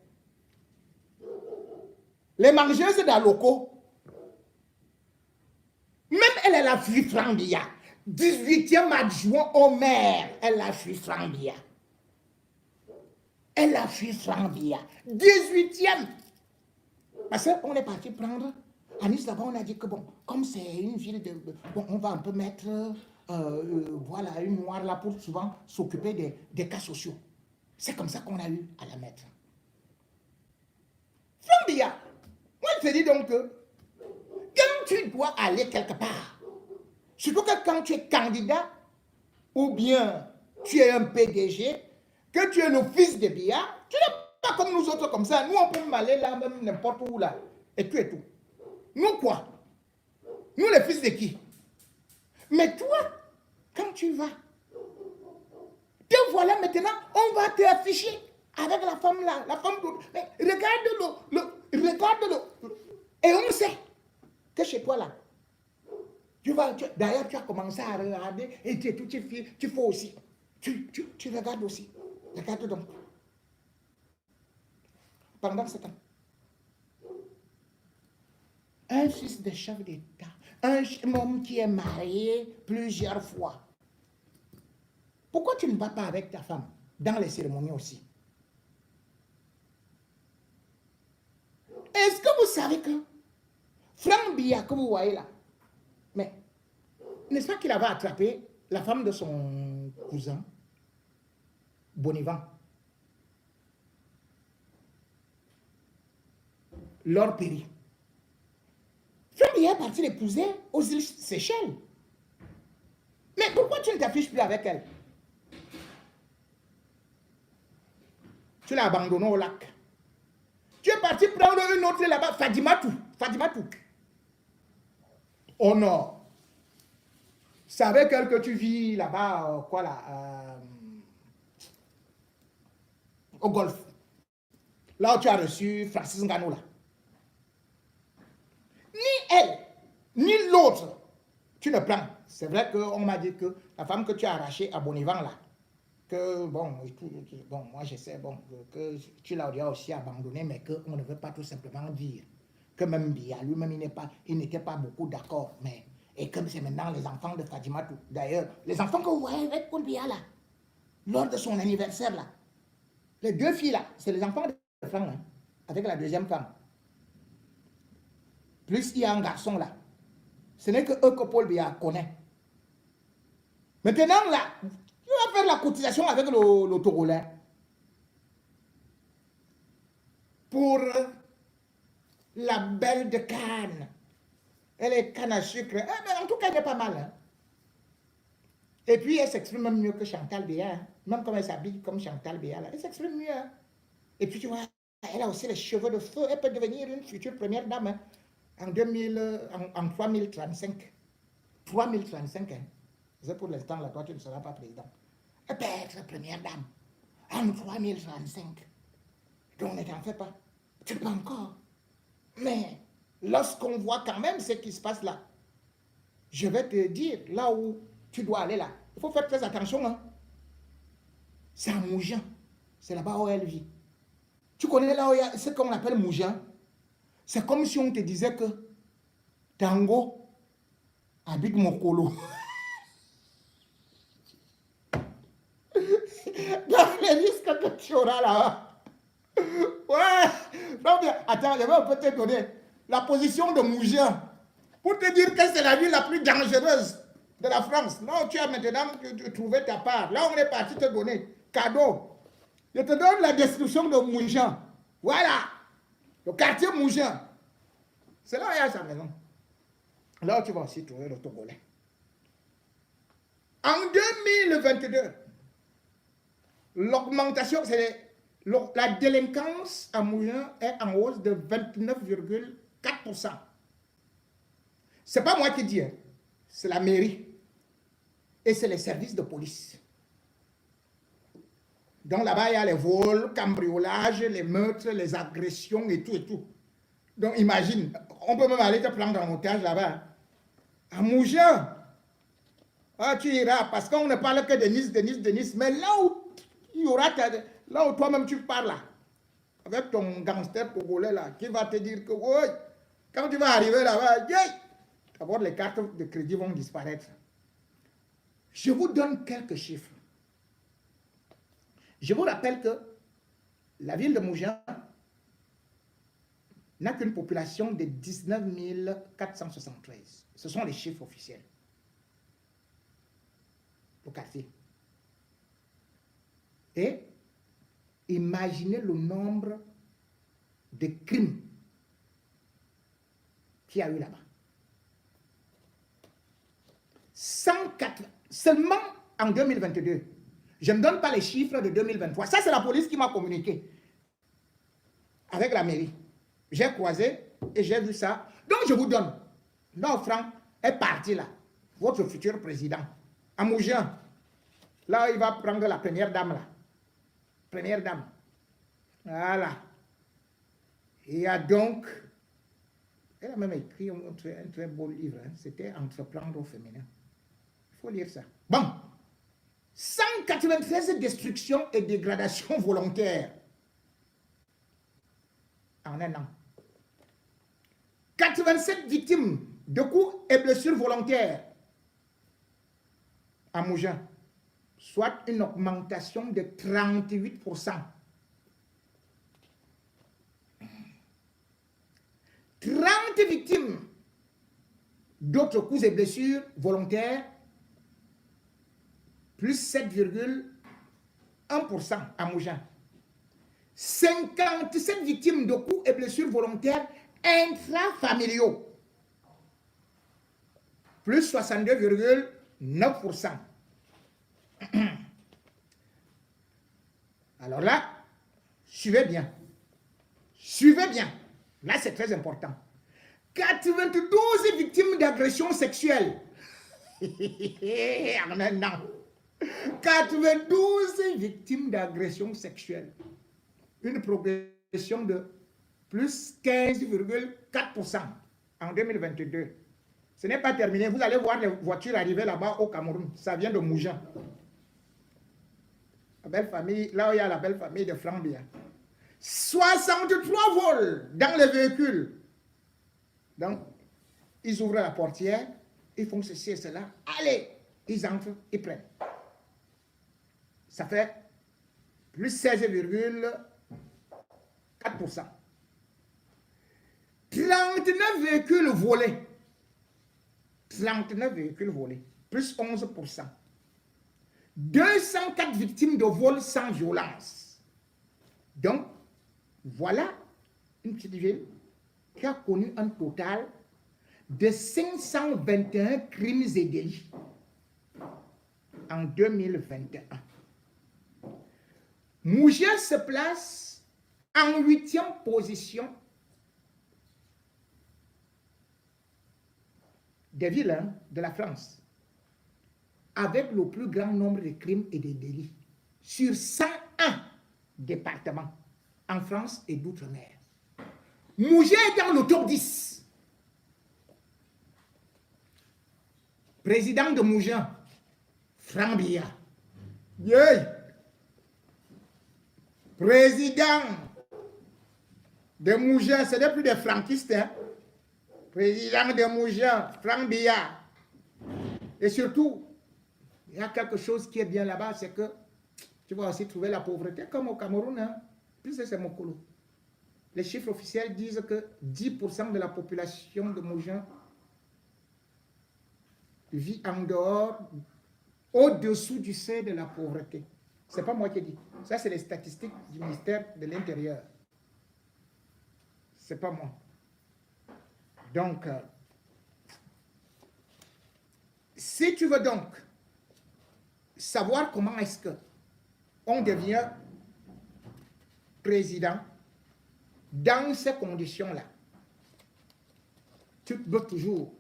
Les mangeuses d'Aloko, même elle a fui Frambia. 18e adjoint au maire, elle a fui Frambia. Elle a fui Frambia. 18e. Parce qu'on est parti prendre. À Nice, là-bas, on a dit que bon, comme c'est une ville de. Bon, on va un peu mettre. Voilà, une noire là pour souvent s'occuper des cas sociaux. C'est comme ça qu'on a eu à la mettre. Frambia. Moi, je te dis donc que quand tu dois aller quelque part, surtout que quand tu es candidat, ou bien tu es un PDG, que tu es le fils de Biya, tu n'es pas comme nous autres comme ça. Nous, on peut aller là, même n'importe où là, et tout et tout. Nous quoi? Nous les fils de qui? Mais toi, quand tu vas, te voilà maintenant, on va te afficher avec la femme là, la femme de... Mais regarde-le, et on sait que chez toi là, d'ailleurs tu as commencé à regarder, et tu fais aussi, tu regardes aussi, regarde donc. Pendant ce temps, un fils de chef d'État, un homme qui est marié plusieurs fois. Pourquoi tu ne vas pas avec ta femme dans les cérémonies aussi? Est-ce que vous savez que Franck Biya, que vous voyez là, mais n'est-ce pas qu'il avait attrapé la femme de son cousin, Bonivan, Laure Péry. Franck Biya est parti l'épouser aux îles Seychelles. Mais pourquoi tu ne t'affiches plus avec elle? Tu l'as abandonné au lac. Tu es parti prendre une autre là-bas, Fadimatou. Oh non. C'est avec elle que tu vis là-bas, quoi là, au golf. Là où tu as reçu Francis Ngannou là. Ni elle, ni l'autre, tu ne prends. C'est vrai qu'on m'a dit que la femme que tu as arrachée à Bonivan là, que bon, moi je sais, bon, que tu l'as aussi abandonné, mais qu'on ne veut pas tout simplement dire que même Biya, lui-même, il n'était pas beaucoup d'accord, mais, et comme c'est maintenant les enfants de Fadimatou, d'ailleurs, les enfants que vous voyez avec Paul Biya là, lors de son anniversaire là, les deux filles là, c'est les enfants de Franck, hein, avec la deuxième femme. Plus il y a un garçon là, ce n'est que eux que Paul Biya connaît. Maintenant là, tu vas faire la cotisation avec le Togolais pour la belle de Cannes. Elle est canne à sucre. Mais en tout cas, elle est pas mal. Hein. Et puis, elle s'exprime même mieux que Chantal Biya. Hein. Même comme elle s'habille comme Chantal Biya. Là. Elle s'exprime mieux. Hein. Et puis, tu vois, elle a aussi les cheveux de feu. Elle peut devenir une future première dame hein, en 3035. 3035. Hein. C'est pour l'instant, là, toi, tu ne seras pas président. Elle peut être première dame en 3035. Donc, ne t'en fais pas. Tu peux encore. Mais lorsqu'on voit quand même ce qui se passe là, je vais te dire, là où tu dois aller là, il faut faire très attention. Hein. C'est à Mougin. C'est là-bas où elle vit. Tu connais là où il y a ce qu'on appelle Mougin? C'est comme si on te disait que Tango habite Mokolo. Dans les risques que tu auras là. Ouais. Non, mais attends, je vais peut-être donner la position de Mougin pour te dire que c'est la ville la plus dangereuse de la France. Là, tu as maintenant trouvé ta part. Là, on est parti te donner cadeau. Je te donne la description de Mougin. Voilà. Le quartier Mougin. C'est là où il y a sa maison. Là, tu vas aussi trouver le Togolais. En 2022, l'augmentation, la délinquance à Mougin est en hausse de 29,4%. Ce n'est pas moi qui dis, hein. C'est la mairie et c'est les services de police. Donc là-bas, il y a les vols, cambriolages, les meurtres, les agressions et tout et tout. Donc imagine, on peut même aller te prendre en otage là-bas. À Mougins, ah, tu iras parce qu'on ne parle que de Nice, de Nice, de Nice. Mais là où il y aura, là où toi-même tu parles là, avec ton gangster congolais là, qui va te dire que oui, quand tu vas arriver là-bas, d'abord les cartes de crédit vont disparaître. Je vous donne quelques chiffres. Je vous rappelle que la ville de Mougins n'a qu'une population de 19 473. Ce sont les chiffres officiels au quartier. Et imaginez le nombre de crimes qu'il y a eu là-bas. 104, seulement en 2022. Je ne donne pas les chiffres de 2023. Ça, c'est la police qui m'a communiqué avec la mairie. J'ai croisé et j'ai vu ça. Donc, je vous donne. Non, Franck est parti là. Votre futur président. À Mougins. Là, il va prendre la première dame là. Première dame. Voilà. Il y a donc... Elle a même écrit un très beau livre. Hein. C'était Entreprendre au féminin. Il faut lire ça. Bon. 193 destructions et dégradations volontaires en un an. 87 victimes de coups et blessures volontaires à Mougins, soit une augmentation de 38%. 30 victimes d'autres coups et blessures volontaires, plus 7,1% à Mougins. 57 victimes de coups et blessures volontaires intrafamiliaux, plus 62,9%. Alors là, suivez bien. Suivez bien. Là, c'est très important. 92 victimes d'agression sexuelle en un an. 92 victimes d'agression sexuelle. Une progression de plus 15,4% en 2022. Ce n'est pas terminé. Vous allez voir les voitures arriver là-bas au Cameroun. Ça vient de Mougins. La belle famille, là où il y a la belle famille de Frambia. 63 vols dans les véhicules. Donc, ils ouvrent la portière, ils font ceci et cela. Allez, ils entrent, ils prennent. Ça fait plus 16,4%. 39 véhicules volés. 39 véhicules volés, plus 11%. 204 victimes de vols sans violence. Donc, voilà une petite ville qui a connu un total de 521 crimes et délits en 2021. Mougins se place en 8e position des villes de la France, avec le plus grand nombre de crimes et de délits sur 101 départements en France et d'outre-mer. Mougins est dans le top 10. Président de Mougins, Frambia. Yeah. Président de Mougins, ce n'est plus des franquistes. Hein? Président de Mougins, Frambia. Et surtout, il y a quelque chose qui est bien là-bas, c'est que tu vas aussi trouver la pauvreté comme au Cameroun. Hein? Plus c'est Mokolo. Les chiffres officiels disent que 10% de la population de Mougins vit en dehors, au-dessous du seuil de la pauvreté. Ce n'est pas moi qui dis. Ça, c'est les statistiques du ministère de l'Intérieur. Ce n'est pas moi. Donc, si tu veux donc savoir comment est-ce que on devient président dans ces conditions-là, tu peux toujours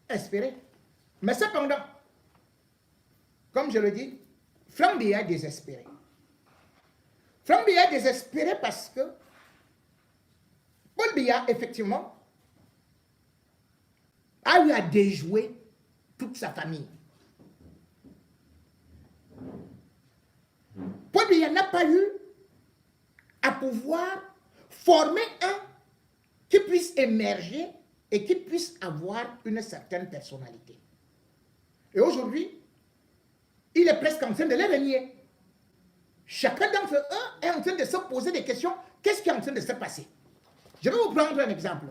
espérer. Mais cependant, comme je le dis, Franck Biya est désespéré. Franck Biya est désespéré parce que Paul Biya, effectivement, a eu à déjouer toute sa famille. Paul Biya n'a pas eu à pouvoir former un qui puisse émerger et qui puisse avoir une certaine personnalité. Et aujourd'hui, il est presque en train de les renier. Chacun d'entre eux est en train de se poser des questions. Qu'est-ce qui est en train de se passer? Je vais vous prendre un exemple.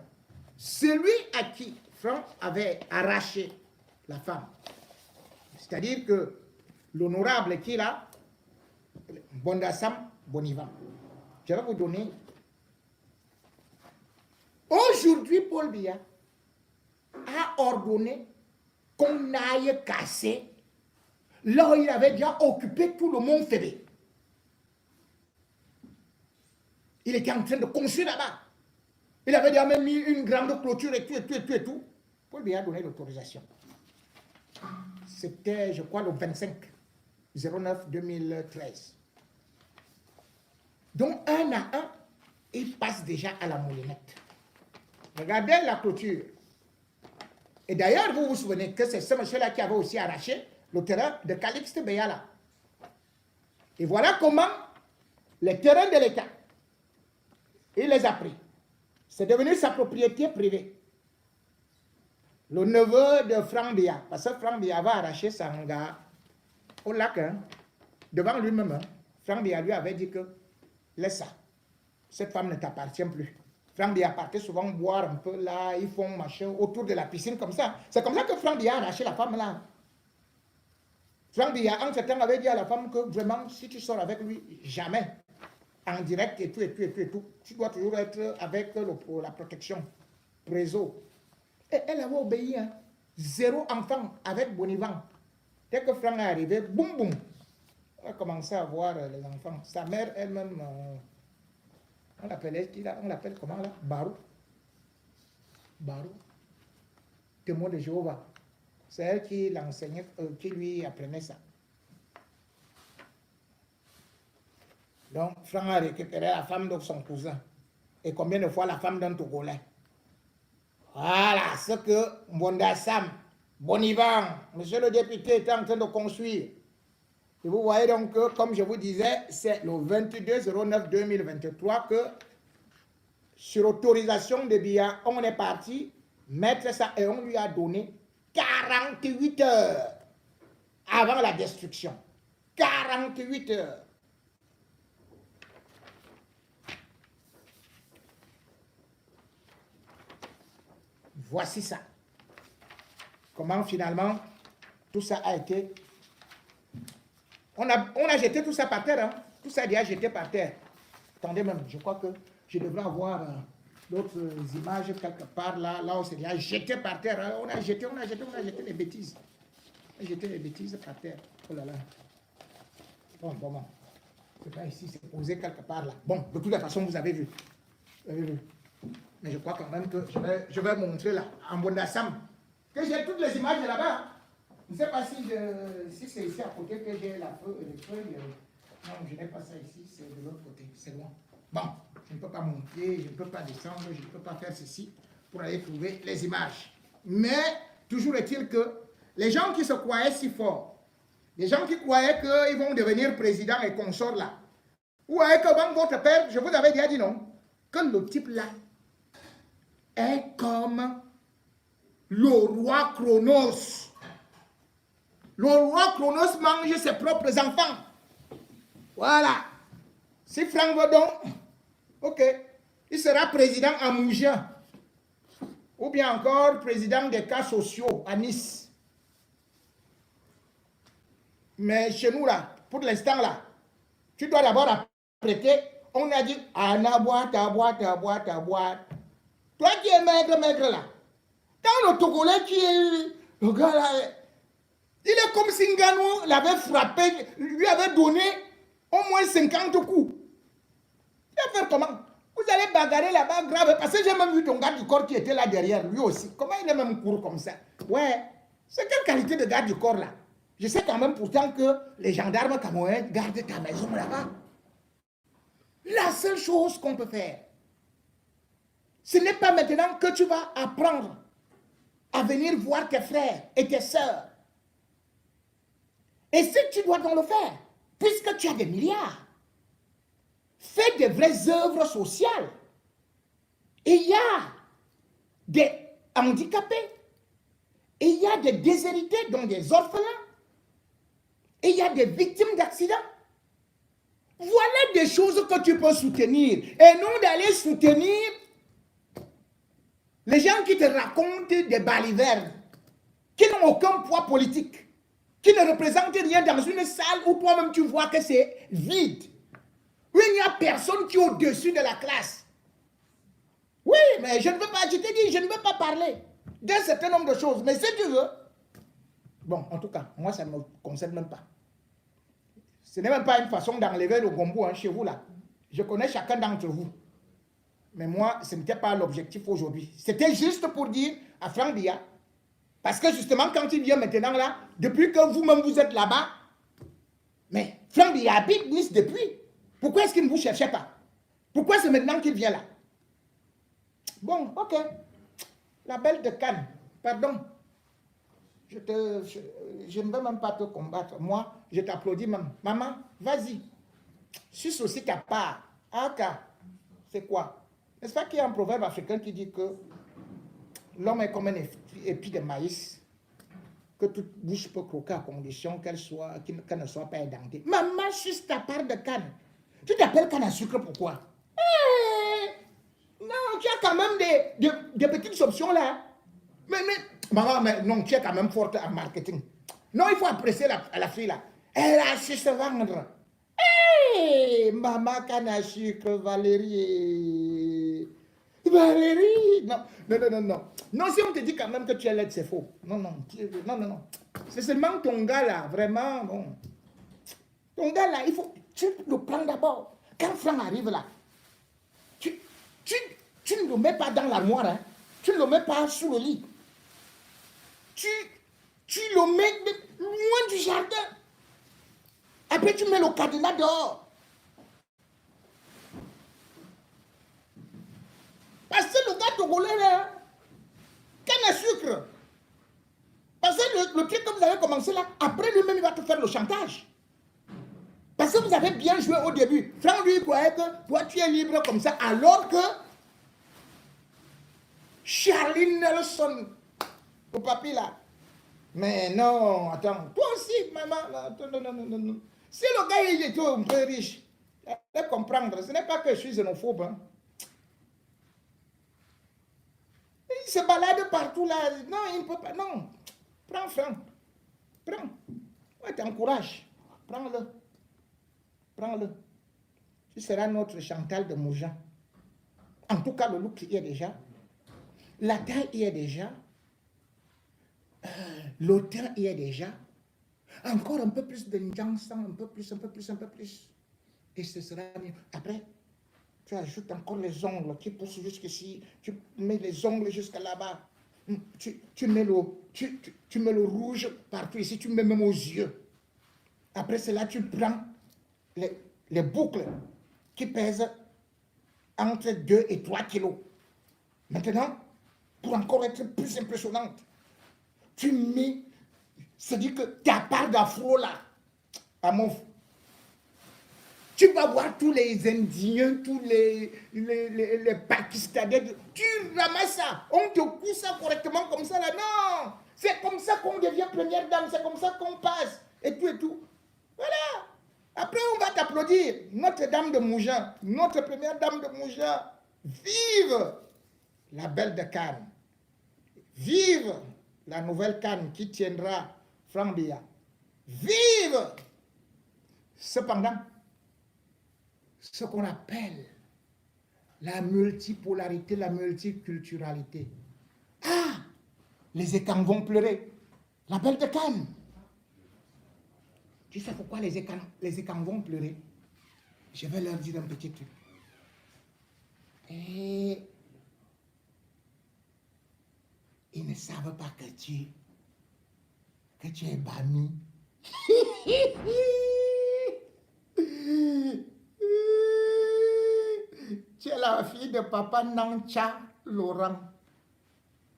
Celui à qui Franck avait arraché la femme, c'est-à-dire que l'honorable qui est là, Bondassam Bonivan, je vais vous donner. Aujourd'hui, Paul Biya a ordonné qu'on aille casser là où il avait déjà occupé tout le mont Fébé. Il était en train de construire là-bas. Il avait déjà même mis une grande clôture et tout. Paul Biya a donné l'autorisation. C'était, je crois, le 25/09/2013. Donc, un à un, il passe déjà à la moulinette. Regardez la clôture. Et d'ailleurs, vous vous souvenez que c'est ce monsieur-là qui avait aussi arraché le terrain de Calixte Beyala. Et voilà comment les terrains de l'État, il les a pris. C'est devenu sa propriété privée. Le neveu de Franck Biya, parce que Franck Biya avait arraché Sanga au lac, hein, devant lui-même. Hein. Franck Biya lui avait dit que laisse ça, cette femme ne t'appartient plus. Franck Biya partait souvent boire un peu là, ils font machin autour de la piscine comme ça. C'est comme ça que Franck Biya a arraché la femme là. Franck Biya, en ce temps, avait dit à la femme que vraiment, si tu sors avec lui, jamais, en direct et tout, tu dois toujours être avec la protection, Préso. Et elle avait obéi, hein. 0 enfant avec Bonivan. Dès que Franck est arrivé, boum boum, elle a commencé à voir les enfants. Sa mère elle-même, on l'appelle comment là? Barou. Témoin de Jéhovah. C'est elle qui l'enseignait, qui lui apprenait ça. Donc, Franck a récupéré la femme de son cousin. Et combien de fois la femme d'un Togolais? Voilà ce que Bondassam Bonivan, monsieur le député, est en train de construire. Et vous voyez donc que, comme je vous disais, c'est le 22/09/2023 que, sur autorisation de Biya, on est parti mettre ça et on lui a donné 48 heures avant la destruction. 48 heures. Voici ça. Comment finalement tout ça a été. On a jeté tout ça par terre. Hein? Tout ça est déjà jeté par terre. Attendez même, je crois que je devrais avoir d'autres images quelque part là où c'est déjà jeté par terre. Hein? On a jeté les bêtises. On a jeté les bêtises par terre. Oh là là. Bon. C'est pas ici, c'est posé quelque part là. Bon, de toute façon, vous avez vu. Mais je crois quand même que je vais montrer là, en Bondassam, que j'ai toutes les images là-bas. Je ne sais pas si c'est ici à côté que j'ai la feuille. Non, je n'ai pas ça ici, c'est de l'autre côté, c'est loin. Bon, je ne peux pas monter, je ne peux pas descendre, je ne peux pas faire ceci pour aller trouver les images. Mais, toujours est-il que les gens qui se croyaient si forts, les gens qui croyaient qu'ils vont devenir président et consorts là, ou avec votre père, je vous avais déjà dit non, que le type là est comme le roi Chronos. Le roi Chronos mange ses propres enfants. Voilà. Si Franck Vodon, ok, il sera président à Mougin. Ou bien encore président des cas sociaux à Nice. Mais chez nous là, pour l'instant là, tu dois d'abord apprêter. On a dit, Anna boîte. Toi qui es maigre là. Dans le Togolais qui est, le gars là, il est comme si Ngannou l'avait frappé, lui avait donné au moins 50 coups. Il va faire comment? Vous allez bagarrer là-bas grave, parce que j'ai même vu ton garde du corps qui était là derrière, lui aussi. Comment il est même court comme ça? Ouais, c'est quelle qualité de garde du corps là? Je sais quand même pourtant que les gendarmes camerounais gardent ta maison là-bas. La seule chose qu'on peut faire, ce n'est pas maintenant que tu vas apprendre à venir voir tes frères et tes sœurs. Et si tu dois donc le faire, puisque tu as des milliards, fais des vraies œuvres sociales. Et il y a des handicapés, et il y a des déshérités, donc des orphelins, et il y a des victimes d'accidents. Voilà des choses que tu peux soutenir, et non d'aller soutenir les gens qui te racontent des balivernes, qui n'ont aucun poids politique, qui ne représentent rien dans une salle où toi-même tu vois que c'est vide, où il n'y a personne qui est au-dessus de la classe. Oui, mais je ne veux pas, je t'ai dit, je ne veux pas parler d'un certain nombre de choses, mais si tu veux, bon, en tout cas, moi ça ne me concerne même pas. Ce n'est même pas une façon d'enlever le gombo hein, chez vous là. Je connais chacun d'entre vous. Mais moi, ce n'était pas l'objectif aujourd'hui. C'était juste pour dire à Franck Biya, parce que justement, quand il vient maintenant là, depuis que vous-même vous êtes là-bas, mais Franck Biya habite Nice depuis. Pourquoi est-ce qu'il ne vous cherchait pas? Pourquoi c'est maintenant qu'il vient là? Bon, ok. La belle de Cannes, pardon. Je ne veux même pas te combattre. Moi, je t'applaudis même. Maman, vas-y. Suce aussi ta part. Aka, c'est quoi? N'est-ce pas qu'il y a un proverbe africain qui dit que l'homme est comme un épi de maïs, que toute bouche peut croquer à condition qu'elle ne soit pas édentée. Maman, suce ta part de canne. Tu t'appelles canne à sucre pourquoi? Non, tu as quand même des petites options là. Mais, maman, mais non, tu es quand même forte en marketing. Non, il faut apprécier la fille là. Elle a su se vendre. Hey, maman canne à sucre, Valérie. Valérie. Non, non, non, non, non. Non, si on te dit quand même que tu es laide, c'est faux. Non, non, non, non, non. C'est seulement ton gars là, vraiment, non. Ton gars là, il faut, tu le prends d'abord. Quand Franck arrive là, tu ne le mets pas dans l'armoire, hein. Tu ne le mets pas sous le lit. Tu le mets loin du jardin. Après, tu mets le cadenas dehors. Parce que le gars togolais là, canne à sucre. Parce que le truc que vous avez commencé là, après lui-même, il va te faire le chantage. Parce que vous avez bien joué au début. Franck lui croyait que toi, tu es libre comme ça, alors que Charlie Nelson, au papier là. Mais non, attends, toi aussi, maman, attends, non, non, non, non. Si le gars il est un peu riche, il faut comprendre, ce n'est pas que je suis xénophobe. Hein. Il se balade partout là. Non, il ne peut pas. Non. Prends Franck. Prends. Ouais, t'encourages. Prends-le. Prends-le. Tu seras notre Chantal de Mougin. En tout cas, le look y est déjà. La taille y est déjà. Le teint y est déjà. Encore un peu plus de Njansan, un peu plus, un peu plus, un peu plus. Et ce sera mieux. Après, tu ajoutes encore les ongles qui poussent jusqu'ici. Tu mets les ongles jusqu'à là-bas. Tu mets le rouge partout ici. Tu mets même aux yeux. Après cela, tu prends les boucles qui pèsent entre 2 et 3 kilos. Maintenant, pour encore être plus impressionnante, tu mets, c'est-à-dire que ta part d'afro là, à mon tu vas voir tous les Indiens, tous les Pakistanais, tu ramasses ça, on te coud ça correctement comme ça là, non, c'est comme ça qu'on devient première dame, c'est comme ça qu'on passe, et tout et tout. Voilà. Après, on va t'applaudir. Notre-Dame de Mougin, notre première dame de Mougin. Vive la belle de Cannes. Vive la nouvelle Cannes qui tiendra Franck Biya. Vive. Cependant, ce qu'on appelle la multipolarité, la multiculturalité. Ah, les écans vont pleurer. La belle de Cannes. Tu sais pourquoi les écans vont pleurer? Je vais leur dire un petit truc. Et ils ne savent pas que tu es banni Tu es la fille de papa Nancha Laurent,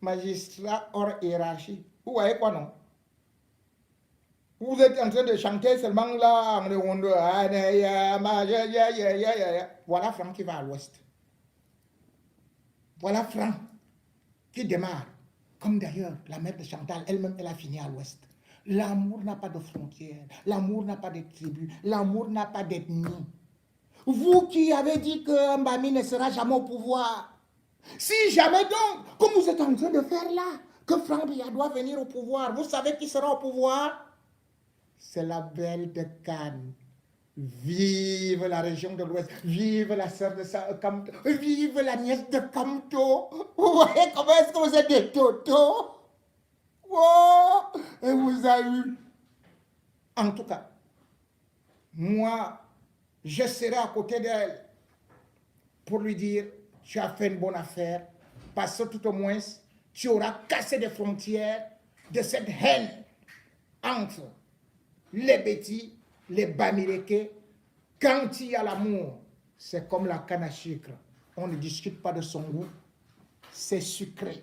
magistrat hors hiérarchie. Vous voyez quoi, non? Vous êtes en train de chanter seulement là, voilà Franck qui va à l'ouest. Voilà Franck qui démarre. Comme d'ailleurs, la mère de Chantal, elle-même, elle a fini à l'ouest. L'amour n'a pas de frontières, l'amour n'a pas de tribus, l'amour n'a pas d'ethnie. Vous qui avez dit que Mbami ne sera jamais au pouvoir, si jamais donc, comme vous êtes en train de faire là, que Franck Biya doit venir au pouvoir, vous savez qui sera au pouvoir? C'est la belle de Cannes. Vive la région de l'Ouest, vive la sœur de Kamto, vive la nièce de Kamto. Vous voyez comment est-ce que vous êtes des totos? Oh, et vous avez eu. En tout cas, moi, je serai à côté d'elle pour lui dire, tu as fait une bonne affaire, parce que tout au moins, tu auras cassé des frontières de cette haine entre les Bétis, les Bamileke. Quand il y a l'amour, c'est comme la canne à sucre. On ne discute pas de son goût, c'est sucré.